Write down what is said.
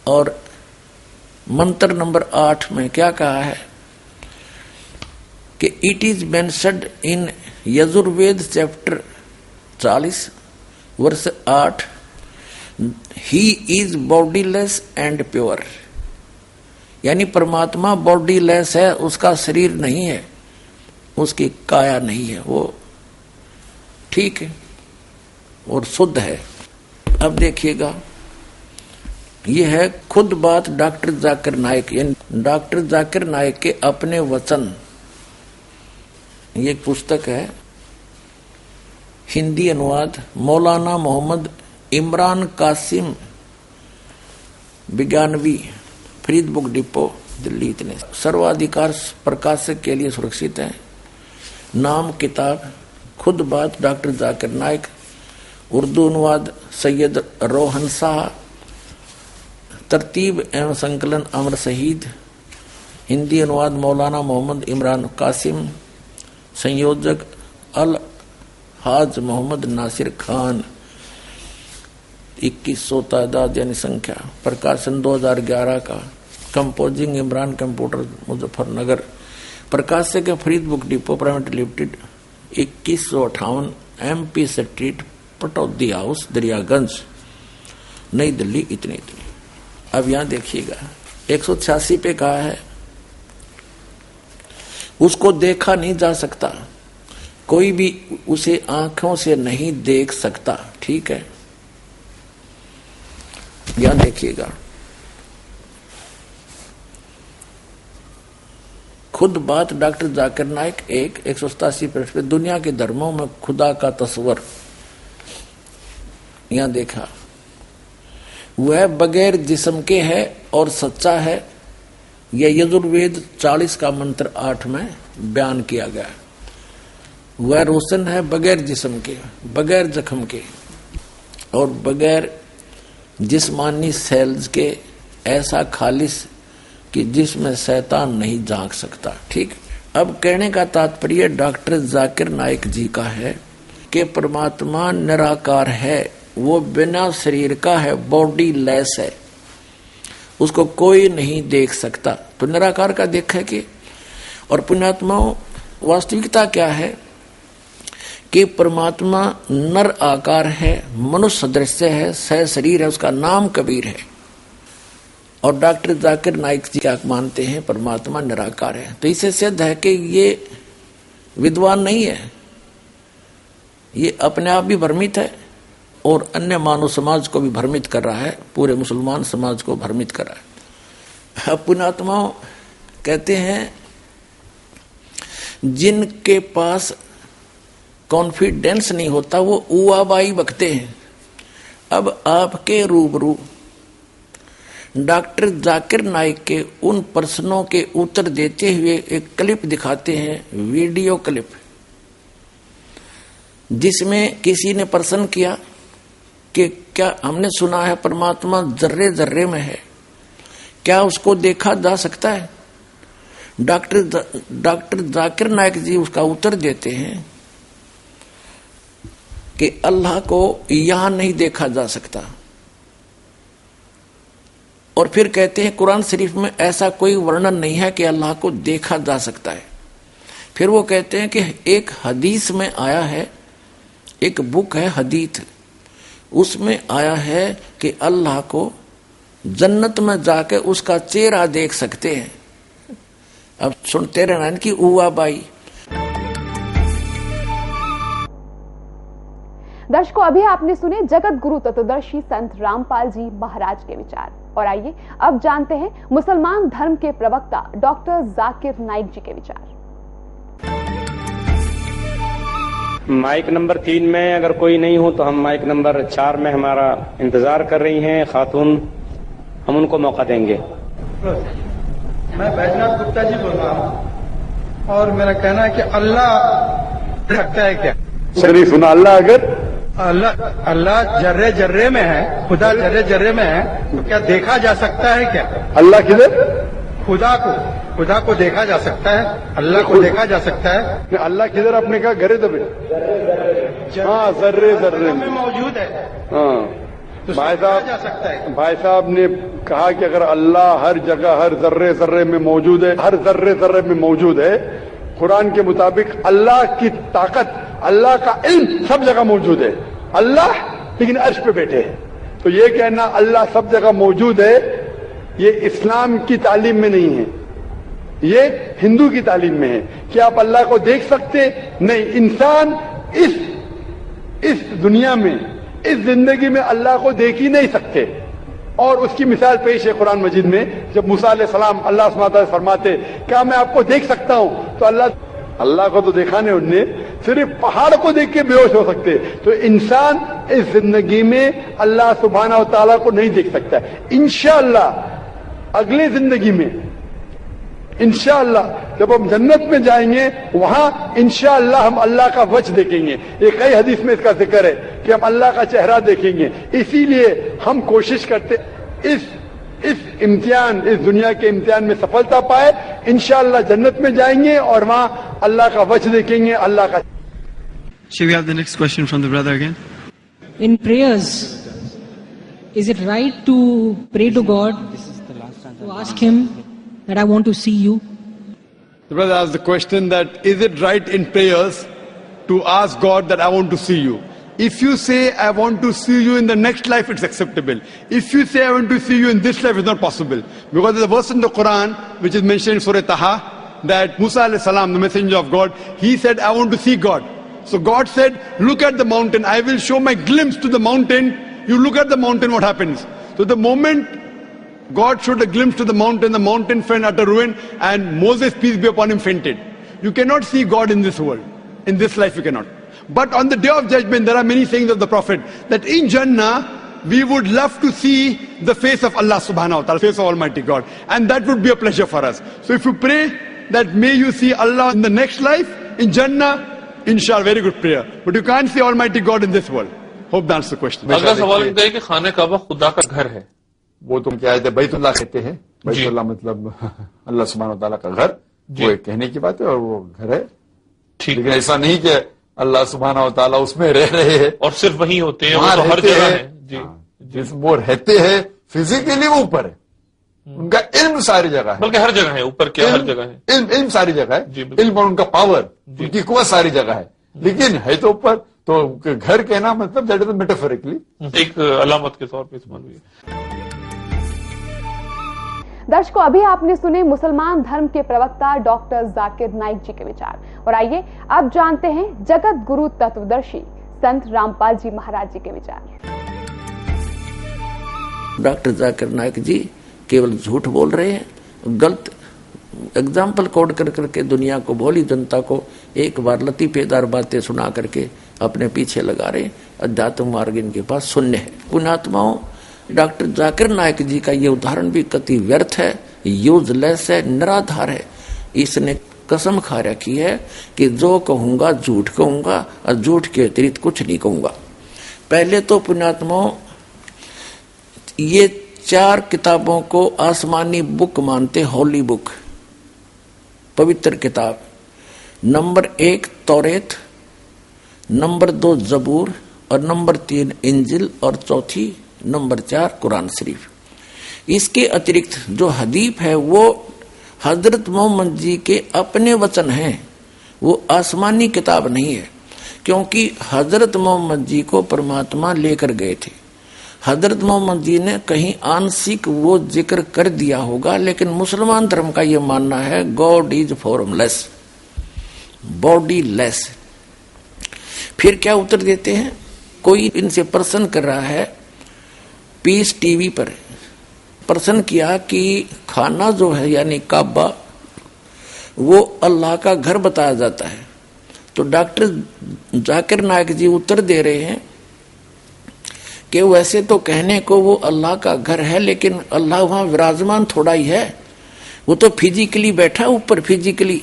और मंत्र नंबर 8 में क्या कहा है कि it is mentioned in Yajurveda chapter 40 वर्ष 8, he is bodiless and pure. यानी परमात्मा बॉडीलेस है, उसका शरीर नहीं है, उसकी काया नहीं है, वो ठीक है और शुद्ध है। अब देखिएगा, ये है खुद बात डॉक्टर जाकिर नाइक, यानी डॉक्टर जाकिर नाइक के अपने वचन। ये एक पुस्तक है, हिंदी अनुवाद मौलाना मोहम्मद इमरान कासिम विज्ञानवी, फरीद बुक डिपो दिल्ली। इतने सर्वाधिकार प्रकाशक के लिए सुरक्षित है। नाम किताब खुद बात डॉक्टर जाकिर नाइक, उर्दू अनुवाद सैयद रोहन शाह, तरतीब एवं संकलन अमर शहीद, हिंदी अनुवाद मौलाना मोहम्मद इमरान कासिम, संयोजक अल हाज मोहम्मद नासिर खान, 2100 तादाद यानी संख्या, प्रकाशन 2011 का, कंपोजिंग इमरान कंप्यूटर मुजफ्फरनगर, प्रकाशक Farid book depot private limited, 2158 MP street, Pataudi house, Daryaganj, नई दिल्ली। इतनी। अब यहां देखिएगा 186 पे कहा है, उसको देखा नहीं जा सकता, कोई भी उसे आंखों से नहीं देख सकता। ठीक है, यहां देखिएगा खुद बात डॉक्टर जाकिर नाइक 187 पृष्ठ पे, दुनिया के धर्मों में खुदा का तस्वर। यहां देखा, वह बगैर जिस्म के है और सच्चा है। यह यजुर्वेद 40 का मंत्र 8 में बयान किया गया। वह रोशन है बगैर जिस्म के, बगैर जख्म के और बगैर जिस्मानी सेल्स के, ऐसा खालिस कि जिसमें शैतान नहीं झांक सकता। ठीक। अब कहने का तात्पर्य डॉक्टर जाकिर नाइक जी का है कि परमात्मा निराकार है, वो बिना शरीर का है, बॉडी लेस है, उसको कोई नहीं देख सकता। तो निराकार का देखा कि, और पुण्यात्मा वास्तविकता क्या है कि परमात्मा नर आकार है, मनुष्य सदृश्य है, सह शरीर है, उसका नाम कबीर है। और डॉक्टर जाकिर नाइक जी क्या मानते हैं, परमात्मा निराकार है। तो इससे सिद्ध है कि ये विद्वान नहीं है, ये अपने आप भी भ्रमित है और अन्य मानव समाज को भी भ्रमित कर रहा है, पूरे मुसलमान समाज को भ्रमित कर रहा है। पुण्यात्मा कहते हैं जिनके पास कॉन्फिडेंस नहीं होता वो उवाबाई बकते हैं। अब आपके रूबरू डॉक्टर जाकिर नाइक के उन प्रश्नों के उत्तर देते हुए एक क्लिप दिखाते हैं, वीडियो क्लिप, जिसमें किसी ने प्रश्न किया कि क्या हमने सुना है परमात्मा जर्रे जर्रे में है, क्या उसको देखा जा सकता है? डॉक्टर जाकिर नाइक जी उसका उत्तर देते हैं कि अल्लाह को यहां नहीं देखा जा सकता। और फिर कहते हैं कुरान शरीफ में ऐसा कोई वर्णन नहीं है कि अल्लाह को देखा जा सकता है। फिर वो कहते हैं कि एक हदीस में आया है, एक बुक है हदीथ, उसमें आया है कि अल्लाह को जन्नत में जाके उसका चेहरा देख सकते हैं। अब सुनते रहना इनकी उवा बाई। दर्शकों, अभी आपने सुने जगत गुरु तत्वदर्शी संत रामपाल जी महाराज के विचार। और आइए अब जानते हैं मुसलमान धर्म के प्रवक्ता डॉक्टर जाकिर नाइक जी के विचार। माइक नंबर 3 में अगर कोई नहीं हो तो हम माइक नंबर 4 में हमारा इंतजार कर रही हैं खातून, हम उनको मौका देंगे। मैं बैजनाथ गुप्ता जी बोल रहा हूँ और मेरा कहना है कि अल्लाह रखता है क्या? शरीफ सुना, अल्लाह अगर अल्लाह जर्रे जर्रे में है, खुदा जर्रे जर्रे में है, तो क्या देखा जा सकता है क्या? अल्लाह किधर? खुदा को देखा जा सकता है, अल्लाह को देखा जा सकता है। अल्लाह किधर? आपने कहा घरे दबे। हाँ, जर्रे जर्रे में मौजूद है। हाँ, तो भाई समझा जा सकता है। भाई साहब ने कहा कि अगर अल्लाह हर जगह हर जर्रे जर्रे में मौजूद है, हर जर्रे जर्रे में मौजूद है, कुरान के मुताबिक अल्लाह की ताकत, अल्लाह का इल्म सब जगह मौजूद है। अल्लाह लेकिन अर्श पे बैठे हैं, तो ये कहना अल्लाह सब जगह मौजूद है, ये इस्लाम की तालीम में नहीं है, ये हिंदू की तालीम में है। क्या आप अल्लाह को देख सकते? नहीं। इंसान इस दुनिया में, इस जिंदगी में अल्लाह को देख ही नहीं सकते। और उसकी मिसाल पेश है कुरान मजीद में, जब मूसा अलैहिस्सलाम अल्लाह सुब्हानहू व तआला फरमाते क्या मैं आपको देख सकता हूं, तो अल्लाह को तो देखा नहीं उनने, सिर्फ पहाड़ को देख के बेहोश हो सकते। तो इंसान इस जिंदगी में अल्लाह सुब्हानहू व तआला को नहीं देख सकता। इंशाअल्लाह अगले जिंदगी में, इंशाअल्लाह जब हम जन्नत में जाएंगे, वहां इंशाअल्लाह हम अल्लाह का वजह देखेंगे। ये कई हदीस में इसका जिक्र है कि हम अल्लाह का चेहरा देखेंगे। इसीलिए हम कोशिश करते इस इम्तिहान, इस दुनिया के इम्तिहान में सफलता पाए, इंशाअल्लाह जन्नत में जाएंगे और वहां अल्लाह का वजह देखेंगे, अल्लाह का। Shall we have the next question from the brother again? In prayers, is it right to pray to God, to ask Him that I want to see you? The brother asked the question that is it right in prayers to ask God that I want to see you? If you say I want to see you in the next life, it's acceptable. If you say I want to see you in this life, it's not possible. Because there's a verse in the Quran which is mentioned in Surah Taha that Musa alayhi salam, the messenger of God, he said I want to see God. So God said, look at the mountain, I will show my glimpse to the mountain. You look at the mountain, what happens? So the moment God showed a glimpse to the mountain fell utter ruin, and Moses, peace be upon him, fainted. You cannot see God in this world. In this life you cannot. But on the day of judgment, there are many sayings of the Prophet that in Jannah, we would love to see the face of Allah subhanahu wa ta'ala, face of Almighty God. And that would be a pleasure for us. So if you pray that may you see Allah in the next life, in Jannah, inshallah, very good prayer. But you can't see Almighty God in this world. Hope that's the question. अगला सवाल ये है कि खाने काबा खुदा का घर है, वो तो क्या है, बैतुल्लाह कहते हैं। बैतुल्लाह मतलब अल्लाह सुब्हानहू व तआला का घर, वो एक कहने की बात है और वो घर है। लेकिन ऐसा नहीं कि अल्लाह सुब्हानहू व तआला उसमें रह रहे हैं और सिर्फ वहीं होते हैं, वो तो हर जगह है। जी, जिस वो रहते हैं फिजिकली वो ऊपर है, उनका इल्म सारी जगह है, बल्कि हर जगह है, ऊपर क्या हर जगह है, इल्म सारी जगह है, इल्म और उनका पावर, उनकी कुव्वत सारी जगह है, लेकिन है तो ऊपर। तो घर कहना मतलब दैट इज मेटाफोरिकली, एक अलामत के तौर पर इस्तेमाल हुई है। दर्शकों, अभी आपने सुने मुसलमान धर्म के प्रवक्ता डॉक्टर जाकिर नाइक जी के विचार, और आइए अब जानते हैं जगत गुरु तत्वदर्शी संत रामपाल जी महाराज जी के विचार। डॉक्टर जाकिर नाइक जी केवल झूठ बोल रहे हैं, गलत एग्जाम्पल कोड कर करके दुनिया को, भोली जनता को एक बार लतीफेदार बातें सुना करके अपने पीछे लगा रहे। अध्यात्म मार्ग इनके पास शून्य है। पुण्यात्माओं, डॉक्टर जाकिर नाइक जी का ये उदाहरण भी कति व्यर्थ है, यूजलेस है, निराधार है। इसने कसम खा रखी है कि जो कहूंगा झूठ कहूंगा और झूठ के अतिरिक्त कुछ नहीं कहूंगा। पहले तो पुण्यात्माओं, ये 4 किताबों को आसमानी बुक मानते, होली बुक, पवित्र किताब। नंबर 1 तौरेत, नंबर 2 जबूर और नंबर 3 इंजिल और चौथी नंबर 4 कुरान शरीफ। इसके अतिरिक्त जो हदीफ है वो हजरत मोहम्मद जी के अपने वचन हैं, वो आसमानी किताब नहीं है, क्योंकि हजरत मोहम्मद जी को परमात्मा लेकर गए थे। हजरत मोहम्मद जी ने कहीं आंशिक वो जिक्र कर दिया होगा, लेकिन मुसलमान धर्म का ये मानना है God is formless, body less. फिर क्या उत्तर देते हैं? कोई इनसे प्रश्न कर रहा है, पीस टीवी पर प्रश्न किया कि खाना जो है यानी काबा, वो अल्लाह का घर बताया जाता है। तो डॉक्टर जाकिर नाइक जी उत्तर दे रहे हैं कि वैसे तो कहने को वो अल्लाह का घर है, लेकिन अल्लाह वहां विराजमान थोड़ा ही है, वो तो फिजिकली बैठा ऊपर, फिजिकली